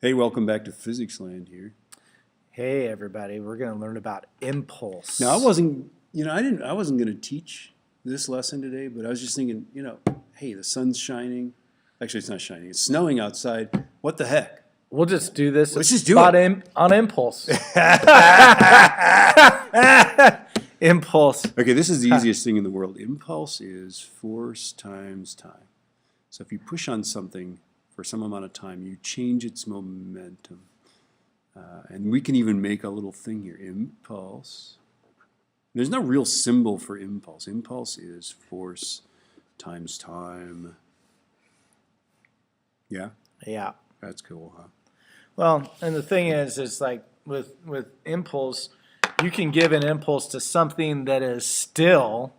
Hey, welcome back to Physics Land here. Hey everybody, we're going to learn about impulse. Now, I wasn't going to teach this lesson today, but I was just thinking, hey, the sun's shining. Actually, it's not shining. It's snowing outside. What the heck? We'll just do this. Let's just do it. On impulse. Impulse. Okay, this is the easiest thing in the world. Impulse is force times time. So if you push on something for some amount of time, you change its momentum. And we can even make a little thing here, impulse. There's no real symbol for impulse. Impulse is force times time. Yeah? Yeah. That's cool, huh? Well, and the thing is, it's like with impulse, you can give an impulse to something that is still,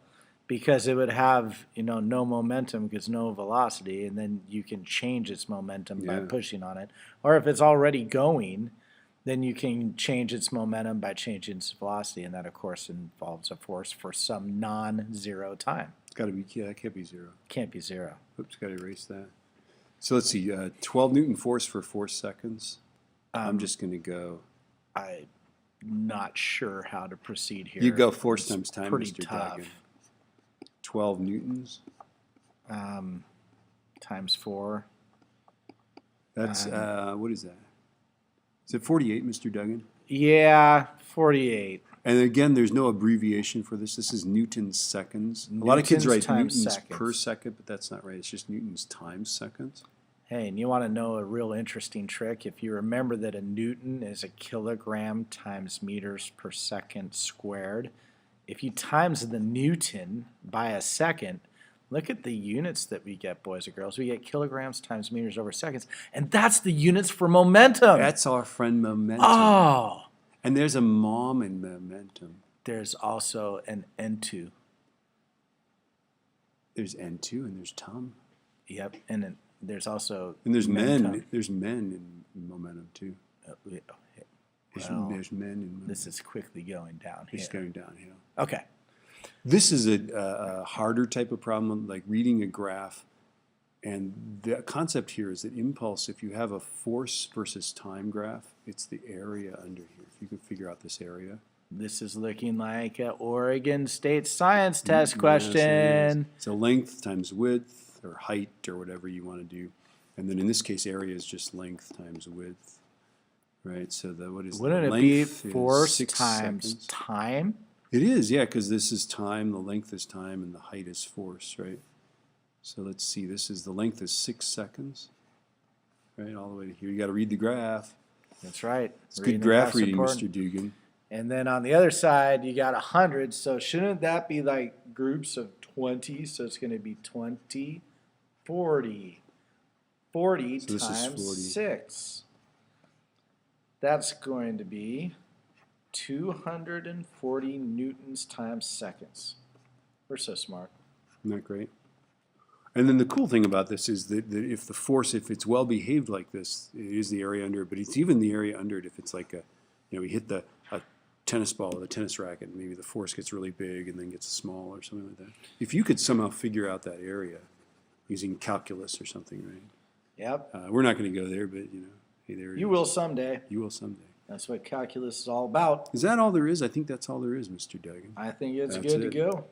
because it would have, no momentum because no velocity, and then you can change its momentum by pushing on it. Or if it's already going, then you can change its momentum by changing its velocity, and that, of course, involves a force for some non-zero time. It's got to be, that can't be zero. Can't be zero. Oops, got to erase that. So let's see, 12 Newton force for 4 seconds. I'm just going to go. I'm not sure how to proceed here. You go force times time, pretty Mr. tough. Duggan. 12 newtons. Times 4. That's, what is that? Is it 48, Mr. Duggan? Yeah, 48. And again, there's no abbreviation for this. This is Newton's seconds. A lot of kids write newtons per second, but that's not right. It's just newtons times seconds. Hey, and you want to know a real interesting trick? If you remember that a newton is a kilogram times meters per second squared, if you times the newton by a second, look at the units that we get, boys and girls. We get kilograms times meters over seconds, and that's the units for momentum. That's our friend momentum. Oh. And there's a mom in momentum. There's also an N2. There's N2 and there's Tom. Yep, and there's also there's momentum. men. There's men in momentum too. There's men in momentum. This is quickly going downhill. It's going downhill. Okay. This is a harder type of problem, like reading a graph. And the concept here is that impulse, if you have a force versus time graph, it's the area under here. If you can figure out this area. This is looking like an Oregon State science test question. Yes. So length times width or height or whatever you want to do. And then in this case, area is just length times width. Right? So what is Wouldn't the it be length force is 6 times seconds. time? It is, yeah, because this is time, the length is time, and the height is force, right? So let's see, the length is 6 seconds, right, all the way to here. You got to read the graph. That's right. It's good graph reading, Mr. Dugan. And then on the other side, you got 100. So shouldn't that be like groups of 20? So it's going to be 20, 40. 40 so times 40. 6. That's going to be 240 newtons times seconds. We're so smart. Isn't that great? And then the cool thing about this is that if the force, if it's well behaved like this, it is the area under it, but it's even the area under it if it's like we hit a tennis ball with a tennis racket, maybe the force gets really big and then gets small or something like that. If you could somehow figure out that area using calculus or something, right? Yep. We're not going to go there, but hey, there it is. You will someday. You will someday. That's what calculus is all about. Is that all there is? I think that's all there is, Mr. Duggan. I think it's That's good to it. go.